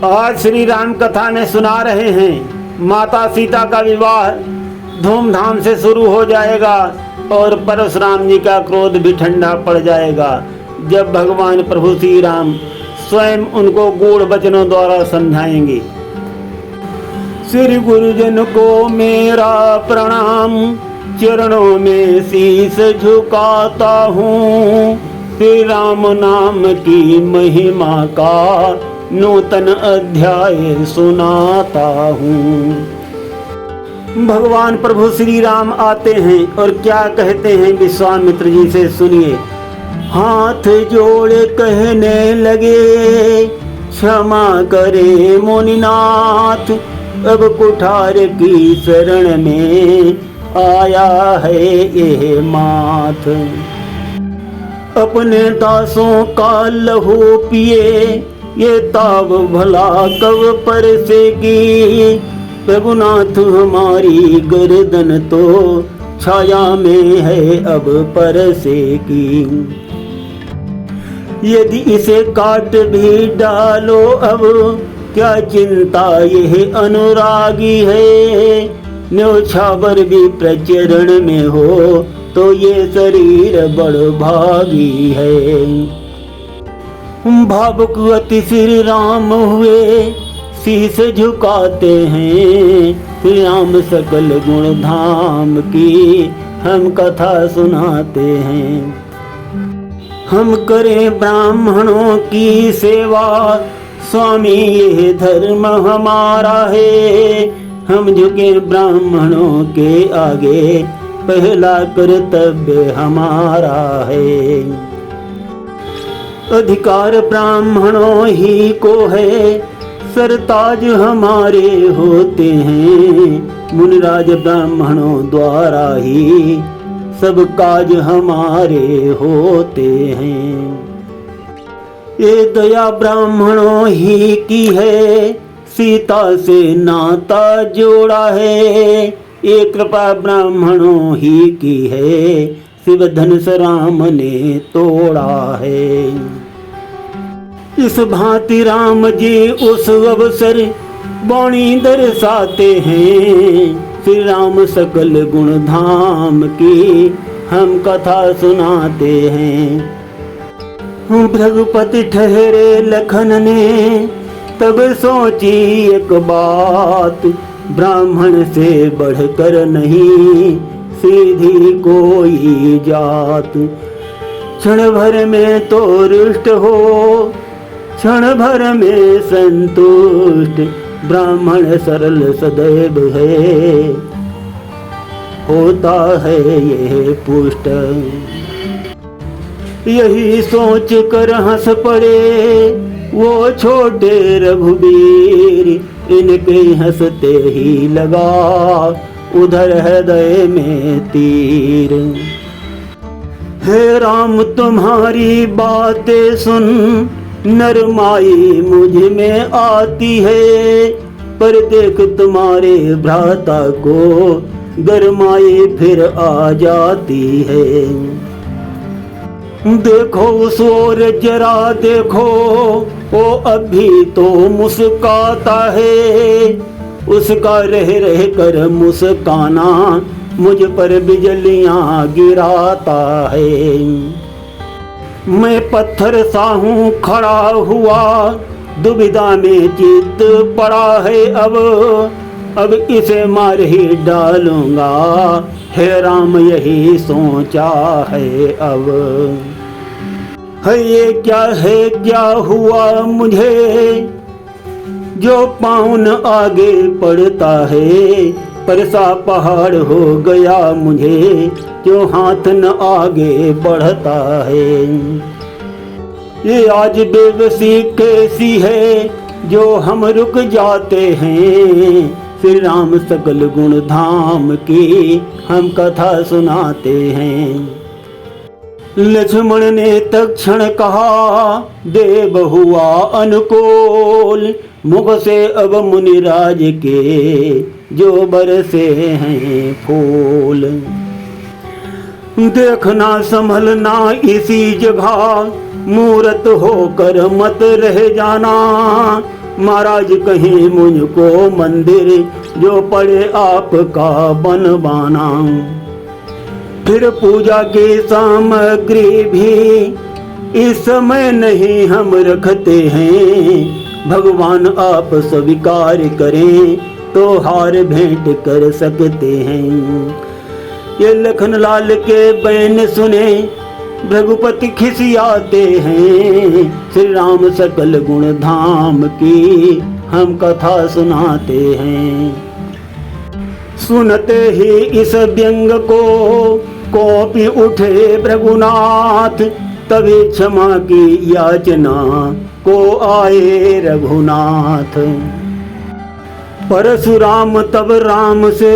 आज श्री राम कथा में सुना रहे हैं, माता सीता का विवाह धूमधाम से शुरू हो जाएगा और परशुराम जी का क्रोध भी ठंडा पड़ जाएगा जब भगवान प्रभु श्री राम स्वयं उनको गूढ़ वचनों द्वारा समझाएंगे। श्री गुरुजन को मेरा प्रणाम, चरणों में शीश झुकाता हूँ। श्री राम नाम की महिमा का नूतन अध्याय सुनाता हूँ। भगवान प्रभु श्री राम आते हैं और क्या कहते हैं विश्वामित्र जी से सुनिए। हाथ जोड़ कहने लगे, क्षमा करे मुनिनाथ, अब कुठार की शरण में आया है ये माथ। अपने दासों का लहू पिए, ये ताव भला कब परसेगी। प्रभुनाथ हमारी गर्दन तो छाया में है अब परसेगी। यदि इसे काट भी डालो अब, क्या चिंता यह अनुरागी है। न्योछावर भी प्रचरण में हो तो ये शरीर बड़ भागी है। भावुक अति श्री राम हुए, शीश झुकाते हैं। श्री राम सकल गुण धाम की हम कथा सुनाते हैं। हम करें ब्राह्मणों की सेवा, स्वामी ये धर्म हमारा है। हम झुके ब्राह्मणों के आगे, पहला कर्तव्य हमारा है। अधिकार ब्राह्मणों ही को है, सरताज हमारे होते हैं। मुनिराज ब्राह्मणों द्वारा ही सब काज हमारे होते हैं। ये दया ब्राह्मणों ही की है, सीता से नाता जोड़ा है। ये कृपा ब्राह्मणों ही की है, शिव धनुष राम ने तोड़ा है। इस भांति राम जी उस अवसर वाणी दर्शाते हैं। श्री राम सकल गुण धाम की हम कथा सुनाते हैं। भृगुपति ठहरे लखन ने तब सोची एक बात, ब्राह्मण से बढ़कर नहीं सीधी कोई जात। क्षण भर में तो रुष्ट हो, क्षण भर में संतुष्ट, ब्राह्मण सरल सदैव है, होता है ये पुष्ट। यही सोच कर हंस पड़े वो छोटे रघुवीर, इनके हंसते ही लगा उधर हृदय में तीर। हे राम तुम्हारी बातें सुन, नरमाई मुझ में आती है। पर देख तुम्हारे भ्राता को गरमाई फिर आ जाती है। देखो उस ओर जरा देखो, वो अभी तो मुस्काता है। उसका रह रह कर मुस्काना मुझ पर बिजलियां गिराता है। मैं पत्थर सा हूँ खड़ा हुआ, दुविधा में चित्त पड़ा है अब इसे मार ही डालूंगा। हे राम यही सोचा है अब। है ये क्या हुआ मुझे, जो पाँव आगे पड़ता है। परसा पहाड़ हो गया मुझे, जो हाथ न आगे बढ़ता है। ये आज बेबसी कैसी है, जो हम रुक जाते हैं। श्री राम सकल गुण धाम की हम कथा सुनाते हैं। लक्ष्मण ने तत्क्षण कहा, देव हुआ अनुकूल। मुख से अब मुनिराज के जो बरसे हैं फूल। देखना संभलना इसी जगह, मूरत होकर मत रह जाना। महाराज कहीं मुझको मंदिर जो पड़े आपका बनवाना। फिर पूजा की सामग्री भी इस समय नहीं हम रखते हैं, भगवान आप स्वीकार करें तो हार भेंट कर सकते हैं। ये लखनलाल के बैन सुने भृगुपति खिसियाते हैं, श्री राम सकल गुण धाम की हम कथा सुनाते हैं। सुनते ही इस व्यंग को कौपी उठे भृगुनाथ, तभी क्षमा की याचना को आए रघुनाथ। परशुराम तब राम से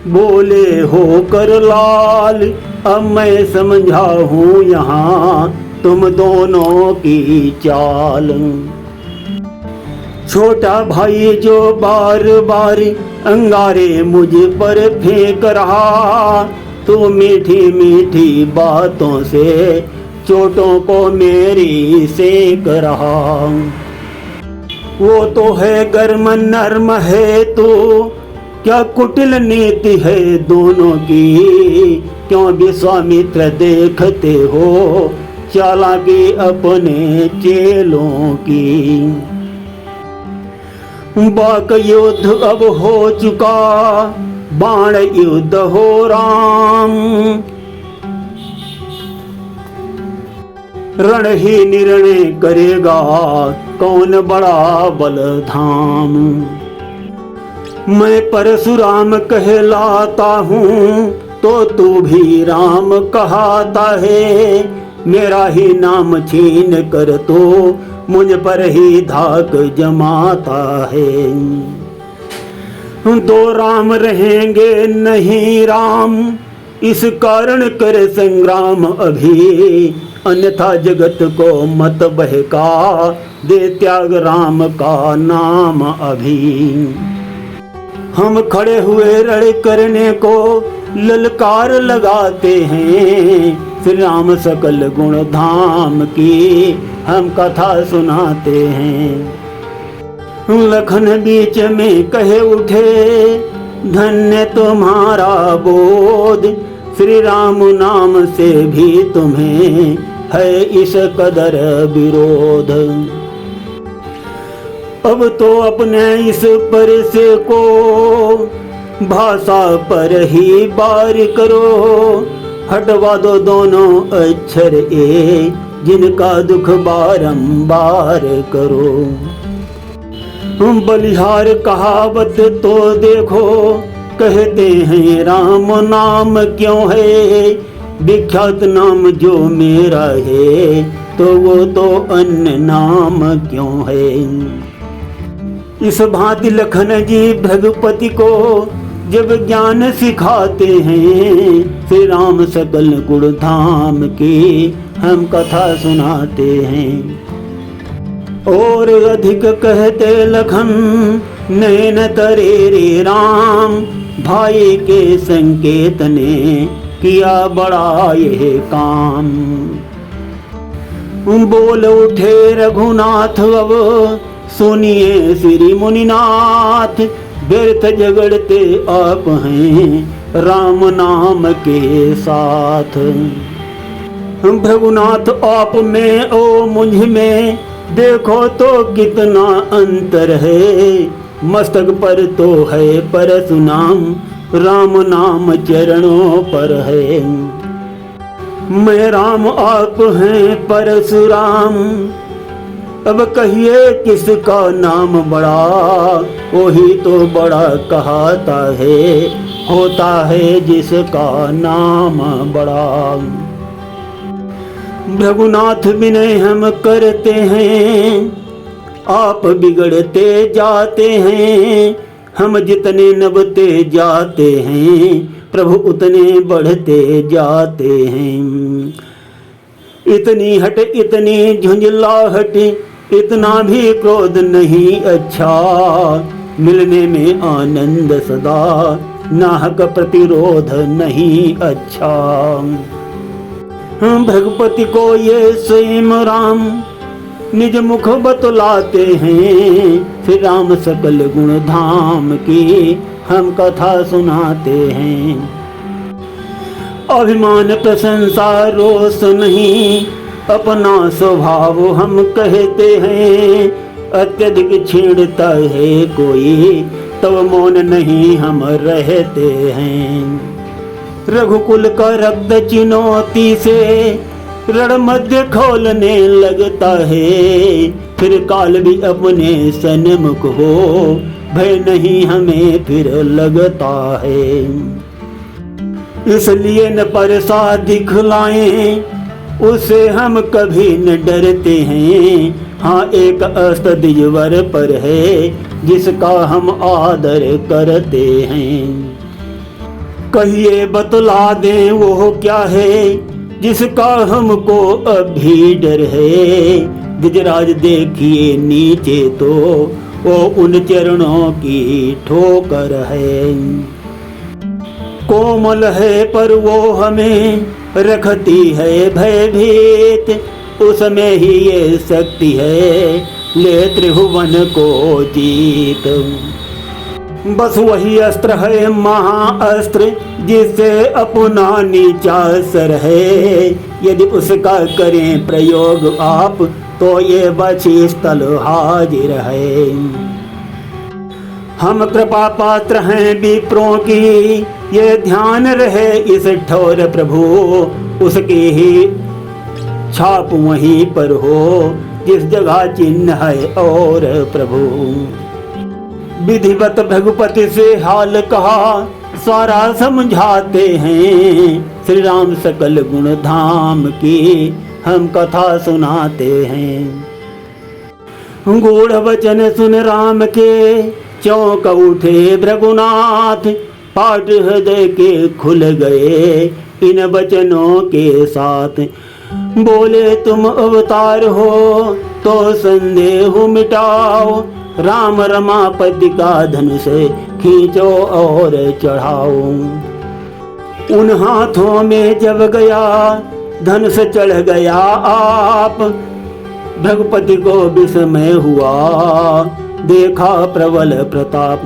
बोले होकर लाल, अब मैं समझा हूँ यहाँ तुम दोनों की चाल। छोटा भाई जो बार बार अंगारे मुझ पर फेंक रहा, तो मीठी मीठी बातों से चोटों को मेरी सेक रहा। वो तो है गर्म नर्म है तो क्या कुटिल नीति है दोनों की, क्यों विश्वामित्र देखते हो चालाकी अपने चेलों की। बाक युद्ध अब हो चुका बाण युद्ध हो राम, रण ही निर्णय करेगा कौन बड़ा बलधाम। मैं परशुराम कहलाता हूँ तो तू भी राम कहता है, मेरा ही नाम छीन कर तो मुझ पर ही धाक जमाता है। दो राम रहेंगे नहीं राम, इस कारण कर संग्राम अभी, अन्यथा जगत को मत बहका दे त्याग राम का नाम अभी। हम खड़े हुए रण करने को ललकार लगाते हैं, श्री राम सकल गुण धाम की हम कथा सुनाते हैं। लखन बीच में कहे उठे धन्य तुम्हारा बोध, श्री राम नाम से भी तुम्हें है इस कदर विरोध। अब तो अपने इस परसे को भाषा पर ही बार करो, हटवा दो दोनों अक्षर ए जिनका दुख बारंबार करो। बलिहार कहावत तो देखो कहते हैं राम नाम क्यों है, विख्यात नाम जो मेरा है तो वो तो अन्य नाम क्यों है। इस भांति लखन जी भृगुपति को जब ज्ञान सिखाते हैं, श्री राम सकल गुण धाम की हम कथा सुनाते हैं। और अधिक कहते लखन नैन तरे रे राम, भाई के संकेत ने किया बड़ा ये काम। बोल उठे रघुनाथ अब सुनिए श्री मुनिनाथ, व्यर्थ झगड़ते आप हैं राम नाम के साथ। भृगुनाथ आप में ओ मुझ में देखो तो कितना अंतर है, मस्तक पर तो है परशुनाम, राम नाम चरणों पर है। मैं राम आप हैं परशुराम, अब कहिए किसका नाम बड़ा, वही तो बड़ा कहता है, होता है जिसका नाम बड़ा। भृगुनाथ विनय हम करते हैं, आप बिगड़ते जाते हैं, हम जितने नबते जाते हैं प्रभु उतने बढ़ते जाते हैं। इतनी हट इतनी झुंझलाहट इतना भी क्रोध नहीं अच्छा, मिलने में आनंद सदा नाहक प्रतिरोध नहीं अच्छा। भृगुपति को ये स्वयं राम निज मुख बतलाते हैं। श्री राम सकल गुण धाम की हम कथा सुनाते हैं। अभिमान प्रशंसा रोष नहीं, अपना स्वभाव हम कहते हैं। अत्यधिक छेड़ता है कोई, तब मौन नहीं हम रहते हैं। रघुकुल का रक्त चुनौती से रण मध्य खोलने लगता है। फिर काल भी अपने सन्मुख हो, भय नहीं हमें फिर लगता है। इसलिए न परसा दिखलाएं, उससे हम कभी न डरते हैं। हाँ, एक अस्त्र दिजवर पर है, जिसका हम आदर करते हैं। कहिए बतला दें वो क्या है, जिसका हमको अभी डर है। गिजराज देखिए नीचे तो वो उन चरणों की ठोकर है। कोमल है पर वो हमें रखती है भयभीत। उसमें ही ये शक्ति है, ले त्रिभुवन को जीत। बस वही अस्त्र है महाअस्त्र, जिससे अपना नीचा सर है। यदि उसका करें प्रयोग आप, तो ये बची स्थल हाजिर है। हम कृपा पात्र हैं विप्रों की, ये ध्यान रहे इस ठोर प्रभु। उसकी ही छाप वहीं पर हो, जिस जगह चिन्ह है और प्रभु। विधिवत भगुपति से हाल कहा, सारा समझाते हैं। श्री राम सकल गुण धाम की हम कथा सुनाते हैं। गूढ़ वचन सुन राम के, चौंक उठे भृगुनाथ। पाठ हृदय के खुल गए इन वचनों के साथ। बोले तुम अवतार हो, तो संदेह मिटाओ। राम रमापति का धनुष खींचो और चढ़ाओ। उन हाथों में जब गया धनुष चढ़ गया आप। भगपति को विस्मय हुआ, देखा प्रबल प्रताप।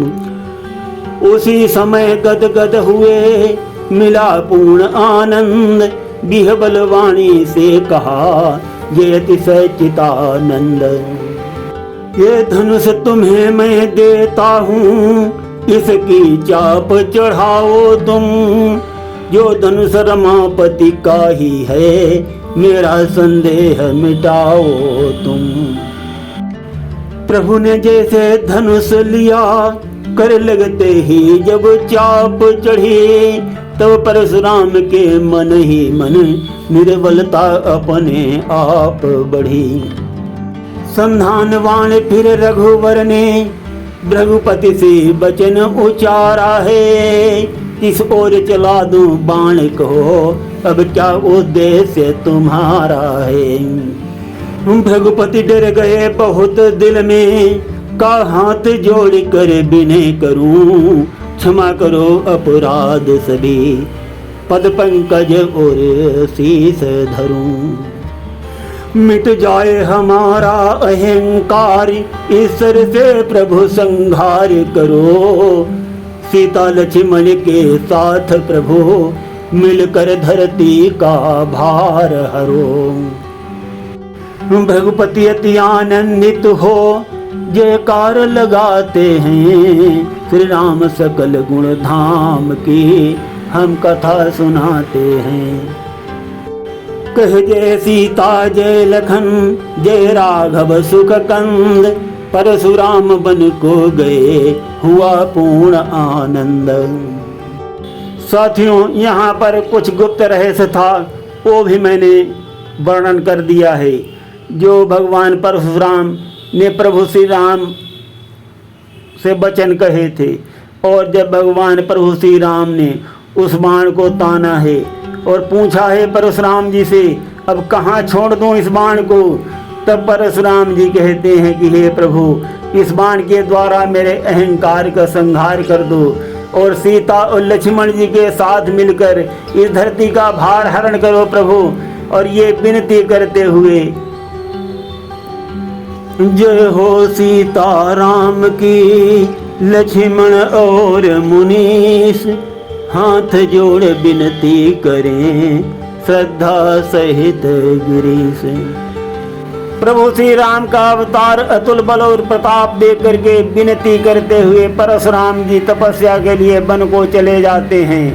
उसी समय गदगद हुए, मिला पूर्ण आनंद। बिहबल वाणी से कहा, ये अतिशय चितानंद। ये धनुष तुम्हें मैं देता हूँ, इसकी चाप चढ़ाओ तुम। जो धनुष रमापति का ही है, मेरा संदेह मिटाओ तुम। प्रभु ने जैसे धनुष लिया, कर लगते ही जब चाप चढ़ी। तब परशुराम के मन ही मन निर्बलता अपने आप बढ़ी। संधान वाण फिर रघुवर ने भृगुपति से वचन उचारा है। किस ओर चला दूं बाण कहो, अब क्या उद्देश्य तुम्हारा है। भृगुपति डर गए बहुत दिल में, का हाथ जोड़ कर विनय करूं। क्षमा करो अपराध सभी, पद पंकज और शीस धरूं। मिट जाए हमारा अहंकार, ईश्वर से प्रभु संहार करो। सीता लक्ष्मण के साथ प्रभु, मिलकर धरती का भार हरो। भृगुपति अति आनंदित हो, जयकार लगाते हैं। श्री राम सकल गुण धाम की हम कथा सुनाते हैं। कह जय सीता जय लखन, जय राघव सुख कंद। परशुराम बन को गए, हुआ पूर्ण आनंद। साथियों, यहाँ पर कुछ गुप्त रहस्य था, वो भी मैंने वर्णन कर दिया है। जो भगवान परशुराम ने प्रभु श्री राम से वचन कहे थे, और जब भगवान प्रभु श्री राम ने उस बाण को ताना है और पूछा है परशुराम जी से, अब कहाँ छोड़ दूं इस बाण को। तब परशुराम जी कहते हैं कि हे प्रभु, इस बाण के द्वारा मेरे अहंकार का संहार कर दो, और सीता और लक्ष्मण जी के साथ मिलकर इस धरती का भार हरण करो प्रभु। और ये विनती करते हुए जय हो सीताराम की, लक्ष्मण और मुनीश हाथ जोड़ विनती करें श्रद्धा सहित गिरीश। प्रभु श्री राम का अवतार अतुल बल और प्रताप देख करके विनती करते हुए परशुराम जी तपस्या के लिए वन को चले जाते हैं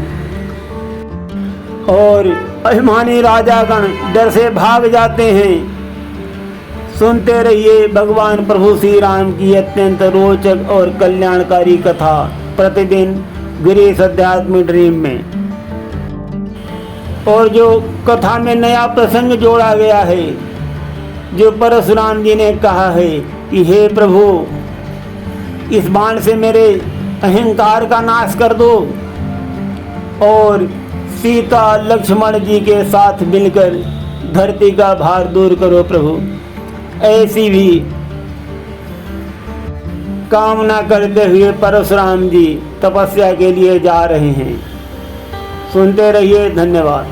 और अभिमानी राजागण डर से भाग जाते हैं। सुनते रहिए भगवान प्रभु श्री राम की अत्यंत रोचक और कल्याणकारी कथा प्रतिदिन गिरीश अध्यात्म ड्रीम में। और जो कथा में नया प्रसंग जोड़ा गया है, जो परशुराम जी ने कहा है कि हे प्रभु, इस बाण से मेरे अहंकार का नाश कर दो और सीता लक्ष्मण जी के साथ मिलकर धरती का भार दूर करो प्रभु। ऐसी भी कामना करते हुए परशुराम जी तपस्या के लिए जा रहे हैं। सुनते रहिए, धन्यवाद।